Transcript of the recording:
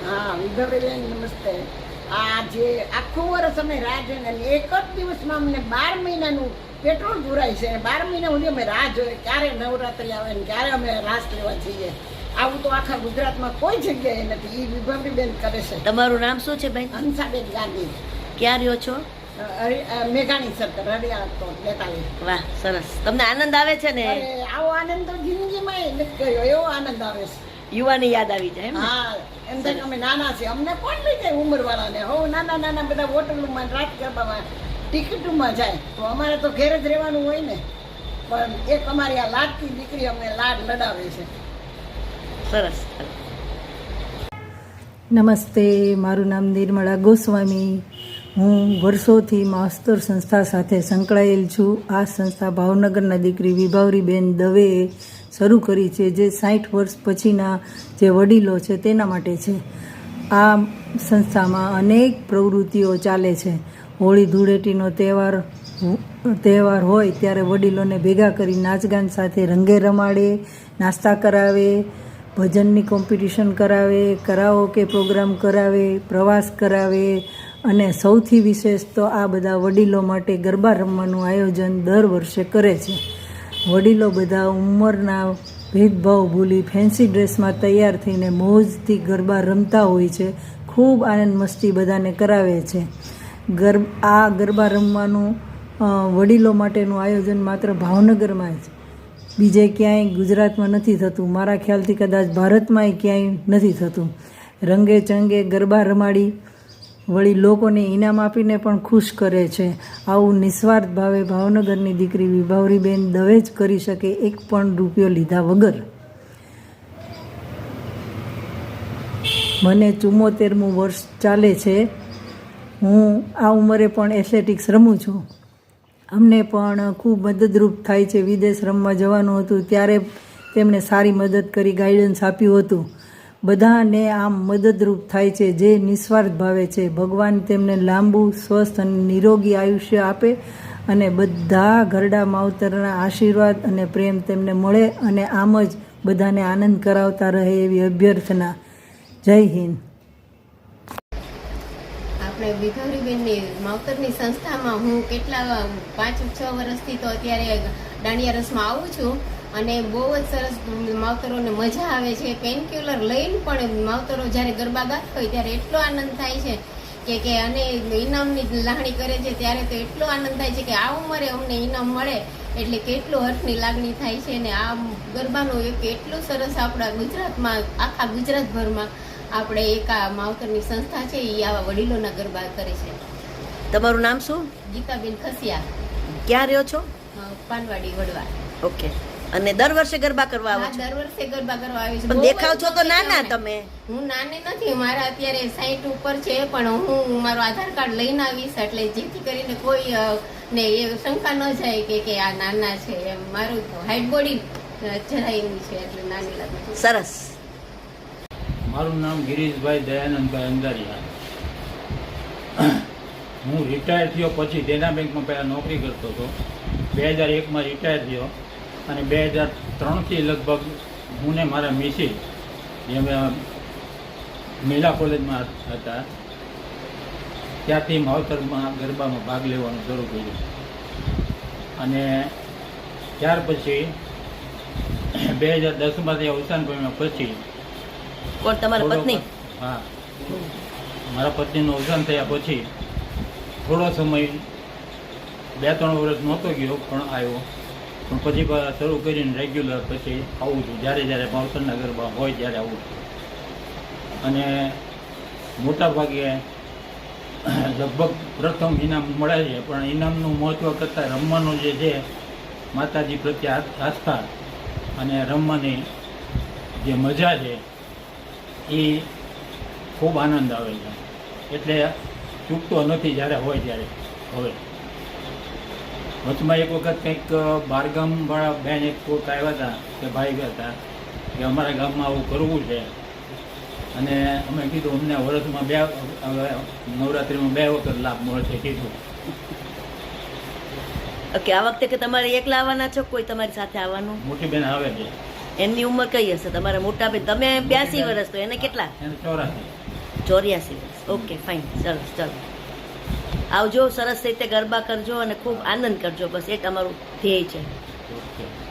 હા વિભાવરીબેન નમસ્તે. આ જે આખું વર્ષ અમે રાહ જોઈને એક જ દિવસમાં અમને 12 મહિનાનું પેટ્રોલ પુરાય છે. 12 મહિના સુધી અમે રાહ જોઈએ ક્યારે નવરાત્રી આવે ને ક્યારે અમે રાસ લેવા જઈએ. આવું તો આખા ગુજરાતમાં કોઈ જગ્યાએ નથી. એ વિભાવરીબેન કરે છે. તમારું નામ શું છે બેન? હંસાબેન ગાંધી. ક્યાં રહ્યો છો? મેઘાણી સર્કલ હરિયાણા તો 42. વાહ, સરસ. તમને આનંદ આવે છે ને? અરે આવો આનંદ તો જિંદગીમાં નથી ગયો, એવો આનંદ આવે છે. યુવાની યાદ આવી જાય એમ? હા, એમ થાય કે અમે નાના છીએ, અમને કોણ લઈ જાય ઉંમરવાળાને? હો નાના નાના બધા હોટલોમાં રાત ગરબામાં ટિકિટોમાં જાય તો અમારે તો ઘેર જ રહેવાનું હોય ને. પણ એક અમારી આ લાડકી દીકરી અમને લાડ લડાવે છે. સરસ. નમસ્તે, મારું નામ નિર્મળા ગોસ્વામી. હું વર્ષોથી માસ્તર સંસ્થા સાથે સંકળાયેલ છું. આ સંસ્થા ભાવનગરના દીકરી વિભાવરીબેન દવેએ શરૂ કરી છે, જે 60 વર્ષ પછીના જે વડીલો છે તેના માટે છે. આ સંસ્થામાં અનેક પ્રવૃત્તિઓ ચાલે છે. હોળી ધૂળેટીનો તહેવાર હોય ત્યારે વડીલોને ભેગા કરી નાચગાન સાથે રંગે રમાડે, નાસ્તા કરાવે, ભજનની કોમ્પિટિશન કરાવે, કરાઓકે પ્રોગ્રામ કરાવે, પ્રવાસ કરાવે અને સૌથી વિશેષ તો આ બધા વડીલો માટે ગરબા રમવાનું આયોજન દર વર્ષે કરે છે. વડીલો બધા ઉંમરના ભેદભાવ ભૂલી ફેન્સી ડ્રેસમાં તૈયાર થઈને મોજથી ગરબા રમતા હોય છે. ખૂબ આનંદ મસ્તી બધાને કરાવે છે. આ ગરબા રમવાનું વડીલો માટેનું આયોજન માત્ર ભાવનગરમાં જ, બીજે ક્યાંય ગુજરાતમાં નથી થતું. મારા ખ્યાલથી કદાચ ભારતમાંય ક્યાંય નથી થતું. રંગે ચંગે ગરબા રમાડી વળી લોકોને ઇનામ આપીને પણ ખુશ કરે છે. આવું નિસ્વાર્થ ભાવે ભાવનગરની દીકરી વિભાવરીબેન દવે જ કરી શકે, એક પણ રૂપિયો લીધા વગર. મને 74મું વર્ષ ચાલે છે. હું આ ઉંમરે પણ એથ્લેટિક્સ રમું છું. અમને પણ ખૂબ મદદરૂપ થાય છે. વિદેશ રમવા જવાનું હતું ત્યારે તેમણે સારી મદદ કરી, ગાઈડન્સ આપ્યું હતું. બધાને આમ મદદરૂપ થાય છે જે નિસ્વાર્થ ભાવે છે. ભગવાન તેમને લાંબુ, સ્વસ્થ અને નિરોગી આયુષ્ય આપે અને બધા ઘરડા માવતરના આશીર્વાદ અને પ્રેમ તેમને મળે અને આમ જ બધાને આનંદ કરાવતા રહે એવી અભ્યર્થના. જય હિન્દ. આપણે વિભાવરીબેનની માવતરની સંસ્થામાં હું કેટલા 5-6 વર્ષથી તો અત્યારે દાંડિયા રસમાં આવું છું અને બહુ જ સરસ માવતરોને મજા આવે છે. પેનક્યુલર લઈને પણ માવતરો જ્યારે ગરબા ગાતા હોય ત્યારે એટલો આનંદ થાય છે કે અને ઇનામની લાગણી કરે છે ત્યારે તો એટલો આનંદ થાય છે કે આ ઉંમરે અમને ઇનામ મળે એટલે કેટલું હર્ષની લાગણી થાય છે. ને આ ગરબાનું એક એટલું સરસ આપણા ગુજરાતમાં, આખા ગુજરાતભરમાં આપણે એક આ માવતરની સંસ્થા છે એ આવા વડીલોના ગરબા કરે છે. તમારું નામ શું? ગીતાબેન ખસિયા. ક્યાં રહ્યો છો? પાનવાડી, વડવા. ઓકે. અને દર વર્ષે ગરબા કરવા આવો છો? દર વર્ષે ગરબા કરવા આવી છું. પણ દેખાવ છો તો નાના તમે. હું નાની નથી, મારા અત્યારે 60 ઉપર છે, પણ હું મારું આધાર કાર્ડ લઈને આવીશ એટલે જેથી કરીને કોઈ ને એ શંકા ન જાય કે આ નાના છે. એમ મારું હાઈટ બોડી જરાય એવી છે એટલે નાની લાગે છે. સરસ. મારું નામ ગિરીશભાઈ દયાનંદભાઈ અંધારિયા. હું રિટાયર થયો પછી દેના બેંકમાં પહેલાં નોકરી કરતો હતો. 2001માં રિટાયર થયો અને 2003થી લગભગ હું ને મારા મિસિસ જે મહિલા કોલેજમાં હતા ત્યાંથી માવતરમાં ગરબામાં ભાગ લેવાનું શરૂ કર્યું. અને ત્યાર પછી 2010માંથી અવસાન પામ્યા પછી. કોણ, તમારા પત્ની? હા, મારા પત્નીનું અવસાન થયા પછી થોડો સમય 2-3 વર્ષ નહોતો ગયો પણ આવ્યો. પણ પછી શરૂ કરીને રેગ્યુલર પછી આવું છું. જ્યારે માવતરના ગરબા હોય ત્યારે આવું છું. અને મોટાભાગે લગભગ પ્રથમ ઇનામ મળે છે, પણ ઇનામનું મહત્ત્વ કરતાં રમવાનું જે છે, માતાજી પ્રત્યે આસ્થા અને રમવાની જે મજા છે એ ખૂબ આનંદ આવે છે. એટલે ચૂકતો નથી જ્યારે હોય ત્યારે. હવે વચમાં એક વખત કંઈક બહારગામવાળા બેન એક કોઈક આવ્યા હતા કે ભાઈ ગયા હતા કે અમારા ગામમાં આવું કરવું છે. અને અમે કીધું અમને વર્ષમાં નવરાત્રિમાં 2 વખત લાભ મળશે કીધું. ઓકે. આ વખતે કે તમારે એકલા આવવાના છો, કોઈ તમારી સાથે આવવાનું? મોટી બેન આવે છે. એમની ઉંમર કઈ હશે? તમારા મોટા બેન, તમે 82 વર્ષ, તો એને કેટલા? એને 84. 84 વર્ષ. ઓકે ફાઇન, સરસ, ચાલો આવજો, સરસ રીતે ગરબા કરજો અને ખૂબ આનંદ કરજો, બસ એ તમારું ધ્યેય છે. ઓકે.